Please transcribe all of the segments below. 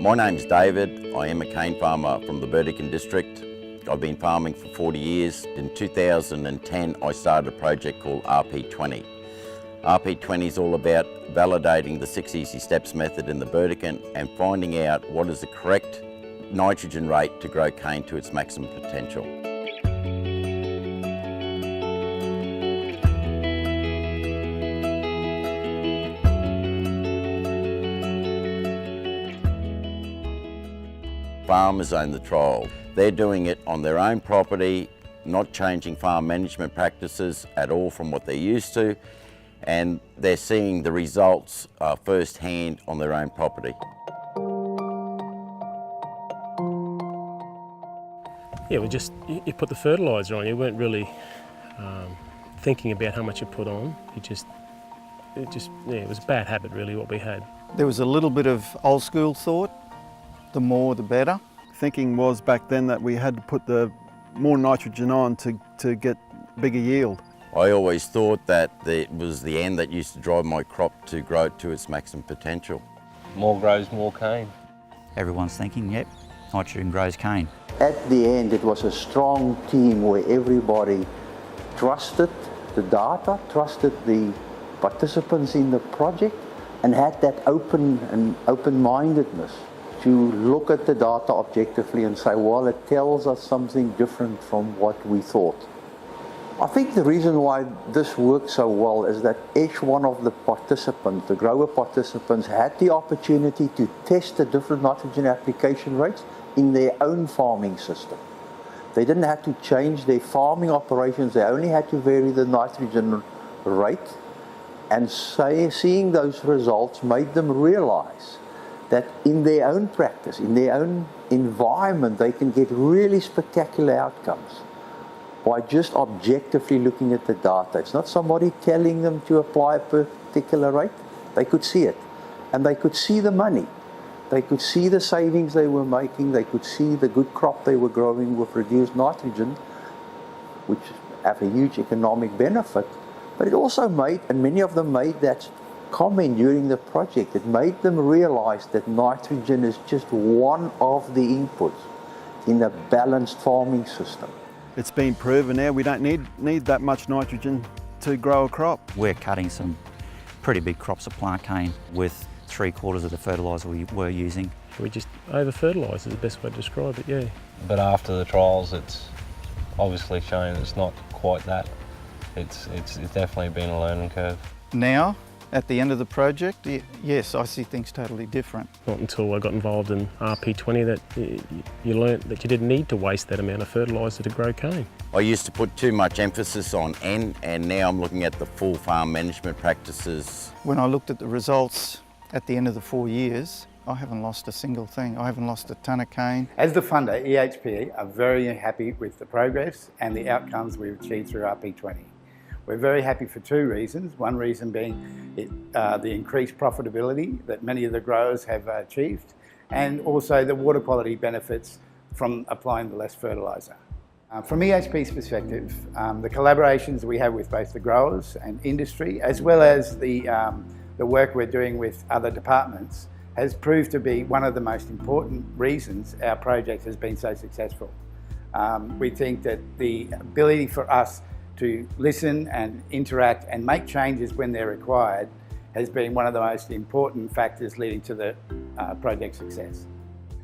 My name's David. I am a cane farmer from the Burdekin district. I've been farming for 40 years. In 2010 I started a project called RP20. RP20 is all about validating the 6 easy steps method in the Burdekin and finding out what is the correct nitrogen rate to grow cane to its maximum potential. Farmers own the trial. They're doing it on their own property, not changing farm management practices at all from what they're used to, and they're seeing the results firsthand on their own property. Yeah, you put the fertiliser on. You weren't really thinking about how much you put on. It was a bad habit really what we had. There was a little bit of old school thought, the more the better. Thinking was back then that we had to put the more nitrogen on to get bigger yield. I always thought that it was the end that used to drive my crop to grow to its maximum potential. More grows more cane. Everyone's thinking, yep, nitrogen grows cane. At the end, it was a strong team where everybody trusted the data, trusted the participants in the project, and had that open-mindedness to look at the data objectively and say, well, it tells us something different from what we thought. I think the reason why this worked so well is that each one of the participants, the grower participants, had the opportunity to test the different nitrogen application rates in their own farming system. They didn't have to change their farming operations, they only had to vary the nitrogen rate, and seeing those results made them realize that in their own practice, in their own environment, they can get really spectacular outcomes by just objectively looking at the data. It's not somebody telling them to apply a particular rate. They could see it, and they could see the money. They could see the savings they were making. They could see the good crop they were growing with reduced nitrogen, which have a huge economic benefit. But it also made, and many of them made that comment during the project, it made them realize that nitrogen is just one of the inputs in a balanced farming system. It's been proven now we don't need that much nitrogen to grow a crop. We're cutting some pretty big crops of plant cane with 3/4 of the fertiliser we were using. We just over-fertilise is the best way to describe it, yeah. But after the trials, it's obviously shown it's not quite that. It's definitely been a learning curve. Now, at the end of the project, yes, I see things totally different. Not until I got involved in RP20 that you learnt that you didn't need to waste that amount of fertiliser to grow cane. I used to put too much emphasis on N, and now I'm looking at the full farm management practices. When I looked at the results at the end of the 4 years, I haven't lost a single thing. I haven't lost a tonne of cane. As the funder, EHP are very happy with the progress and the outcomes we've achieved through RP20. We're very happy for 2 reasons. One reason being the increased profitability that many of the growers have achieved, and also the water quality benefits from applying the less fertiliser. From EHP's perspective, the collaborations we have with both the growers and industry, as well as the work we're doing with other departments, has proved to be one of the most important reasons our project has been so successful. We think that the ability for us to listen and interact and make changes when they're required has been one of the most important factors leading to the project success.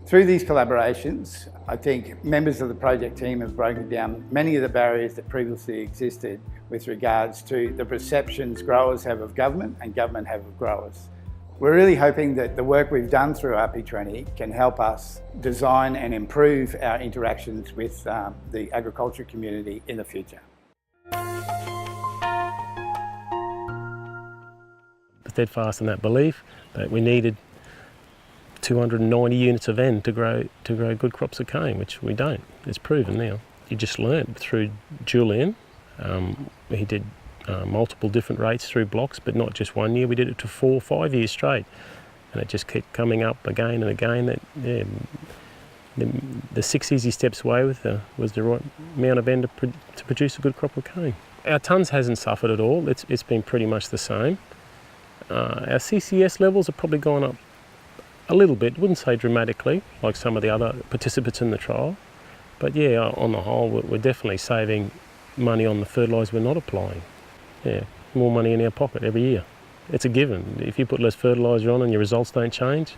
Through these collaborations, I think members of the project team have broken down many of the barriers that previously existed with regards to the perceptions growers have of government and government have of growers. We're really hoping that the work we've done through RP20 can help us design and improve our interactions with the agriculture community in the future. Steadfast in that belief that we needed 290 units of N to grow good crops of cane, which we don't. It's proven now. You just learnt through Julian. He did multiple different rates through blocks, but not just 1 year. We did it to 4 or 5 years straight, and it just kept coming up again and again. That the 6 easy steps way was the right amount of N to produce a good crop of cane. Our tonnes hasn't suffered at all. It's been pretty much the same. Our CCS levels have probably gone up A little bit, wouldn't say dramatically, like some of the other participants in the trial. But yeah, on the whole, we're definitely saving money on the fertiliser we're not applying. Yeah, more money in our pocket every year. It's a given. If you put less fertiliser on and your results don't change,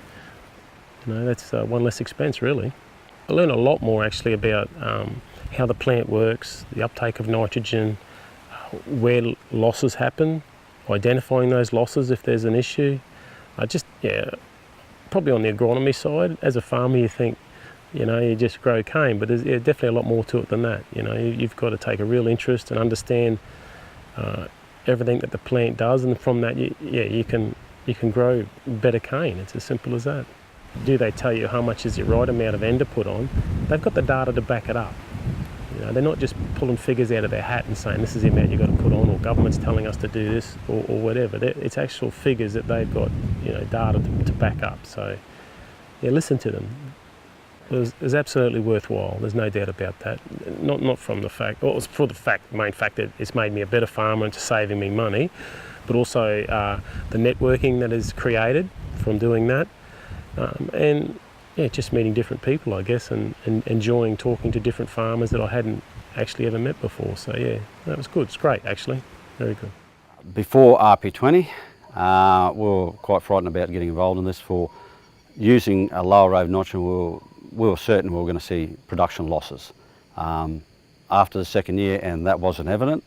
that's one less expense really. I learned a lot more actually about how the plant works, the uptake of nitrogen, where losses happen, identifying those losses if there's an issue. Probably on the agronomy side, as a farmer you think, you just grow cane, but there's definitely a lot more to it than that. You've got to take a real interest and understand everything that the plant does, and from that, you can grow better cane. It's as simple as that. Do they tell you how much is the right amount of N to put on? They've got the data to back it up. They're not just pulling figures out of their hat and saying this is the amount you've got to put on, or government's telling us to do this, or whatever. It's actual figures that they've got, data to back up. So, listen to them. It's absolutely worthwhile. There's no doubt about that. Not from the fact, well, it's for the main fact that it's made me a better farmer and it's saving me money, but also the networking that is created from doing that, and just meeting different people, I guess, and enjoying talking to different farmers that I hadn't actually ever met before. So that was good. It's great, actually. Very good. Before RP20, we were quite frightened about getting involved in this. For using a lower rate of nitrogen, we were certain we were going to see production losses. After the second year, and that wasn't evident,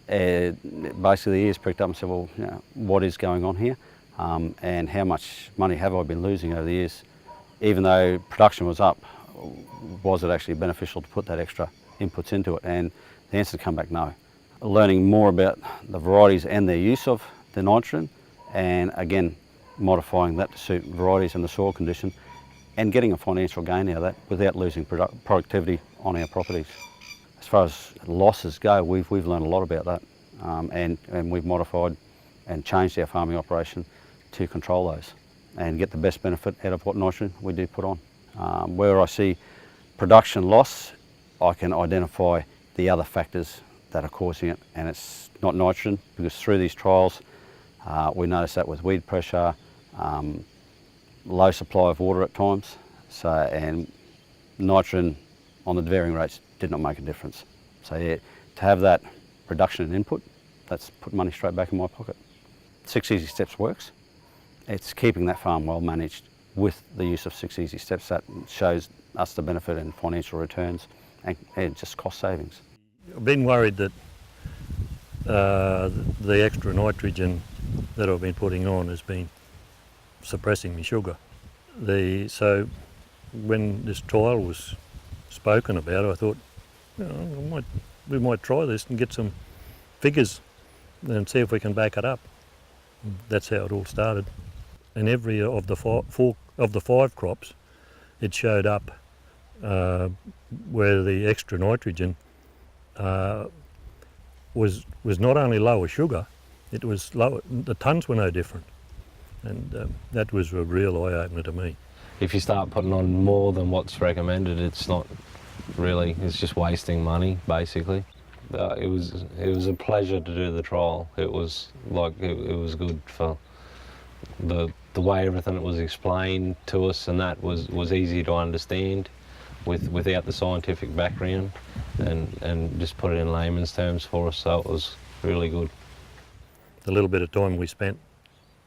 basically the ears pricked up and said, well, what is going on here? And how much money have I been losing over the years? Even though production was up, was it actually beneficial to put that extra inputs into it? And the answer to come back, no. Learning more about the varieties and their use of the nitrogen, and again, modifying that to suit varieties and the soil condition, and getting a financial gain out of that without losing productivity on our properties. As far as losses go, we've learned a lot about that, and we've modified and changed our farming operation to control those and get the best benefit out of what nitrogen we do put on. Where I see production loss, I can identify the other factors that are causing it, and it's not nitrogen, because through these trials we noticed that with weed pressure, low supply of water at times, and nitrogen on the varying rates did not make a difference. So to have that reduction in input, that's put money straight back in my pocket. 6 Easy Steps works. It's keeping that farm well managed with the use of 6 Easy Steps that shows us the benefit in financial returns and just cost savings. I've been worried that the extra nitrogen that I've been putting on has been suppressing my sugar. So when this trial was spoken about, I thought, we might try this and get some figures and see if we can back it up. That's how it all started. And every of the five crops, it showed up where the extra nitrogen was not only lower sugar, it was lower. The tonnes were no different, and that was a real eye-opener to me. If you start putting on more than what's recommended, it's not really. It's just wasting money, basically. It was a pleasure to do the trial. It was good for the way everything was explained to us, and that was easy to understand without the scientific background, and just put it in layman's terms for us, so it was really good. The little bit of time we spent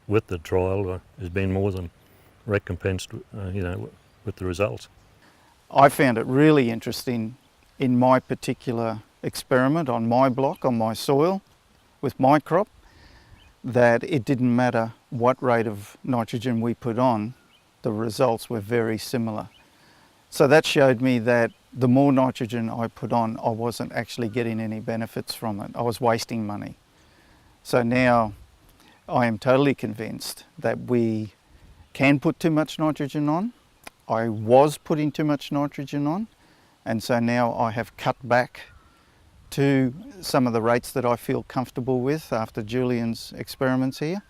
with the trial has been more than recompensed, with the results. I found it really interesting in my particular experiment on my block, on my soil, with my crop, that it didn't matter what rate of nitrogen we put on, the results were very similar. So that showed me that the more nitrogen I put on, I wasn't actually getting any benefits from it. I was wasting money. So now I am totally convinced that we can put too much nitrogen on. I was putting too much nitrogen on, and so now I have cut back to some of the rates that I feel comfortable with after Julian's experiments here.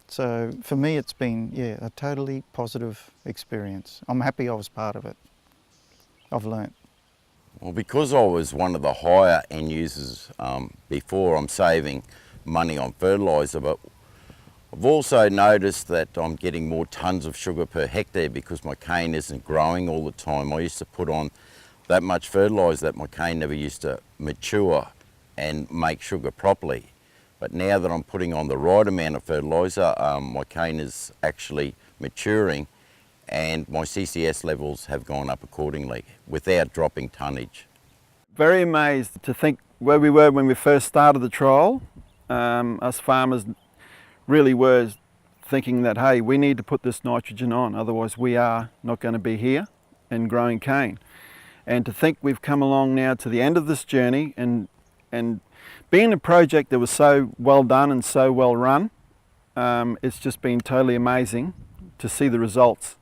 So for me it's been a totally positive experience. I'm happy I was part of it. I've learnt. Well, because I was one of the higher end users before, I'm saving money on fertiliser, but I've also noticed that I'm getting more tonnes of sugar per hectare because my cane isn't growing all the time. I used to put on that much fertiliser that my cane never used to mature and make sugar properly. But now that I'm putting on the right amount of fertiliser, my cane is actually maturing and my CCS levels have gone up accordingly without dropping tonnage. Very amazed to think where we were when we first started the trial. Us farmers really were thinking that, hey, we need to put this nitrogen on, otherwise we are not going to be here and growing cane. And to think we've come along now to the end of this journey and being a project that was so well done and so well run, it's just been totally amazing to see the results.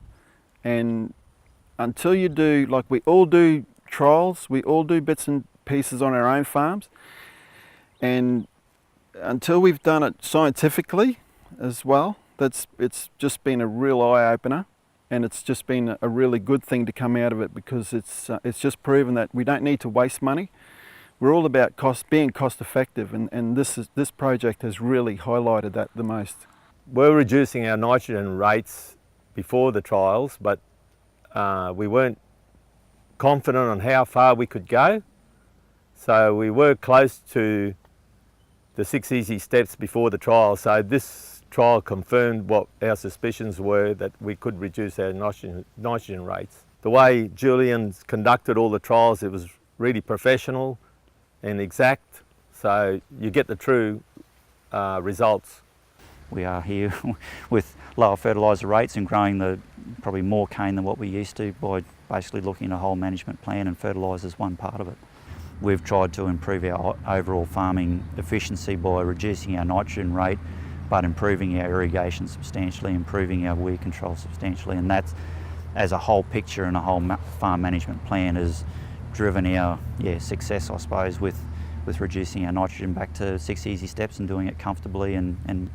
And until you do, like we all do trials, we all do bits and pieces on our own farms, and until we've done it scientifically as well, it's just been a real eye-opener, and it's just been a really good thing to come out of it, because it's just proven that we don't need to waste money. We're all about being cost effective, and this project has really highlighted that the most. We're reducing our nitrogen rates before the trials, but we weren't confident on how far we could go. So we were close to the 6 easy steps before the trial. So this trial confirmed what our suspicions were, that we could reduce our nitrogen rates. The way Julian's conducted all the trials, it was really professional and exact, so you get the true results. We are here with lower fertiliser rates and growing probably more cane than what we used to by basically looking at a whole management plan, and fertiliser is one part of it. We've tried to improve our overall farming efficiency by reducing our nitrogen rate, but improving our irrigation substantially, improving our weed control substantially, and that's, as a whole picture and a whole farm management plan, has driven our success, I suppose, with reducing our nitrogen back to 6 easy steps and doing it comfortably and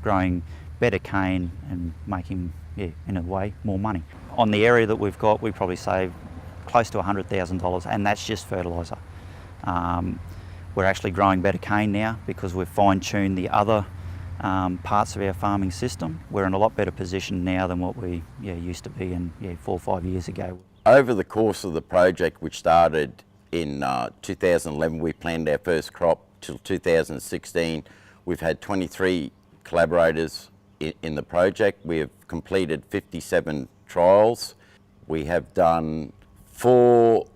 growing better cane and making, in a way, more money. On the area that we've got, we probably save close to $100,000, and that's just fertiliser. We're actually growing better cane now because we've fine-tuned the other parts of our farming system. We're in a lot better position now than what we used to be in 4 or 5 years ago. Over the course of the project, which started in 2011, we planned our first crop till 2016. We've had 23 collaborators in the project. We have completed 57 trials. We have done 4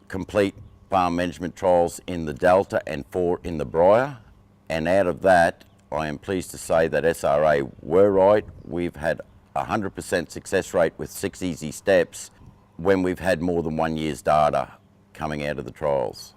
complete farm management trials in the Delta and 4 in the Briar. And out of that, I am pleased to say that SRA were right. We've had 100% success rate with 6 easy steps when we've had more than 1 year's data coming out of the trials.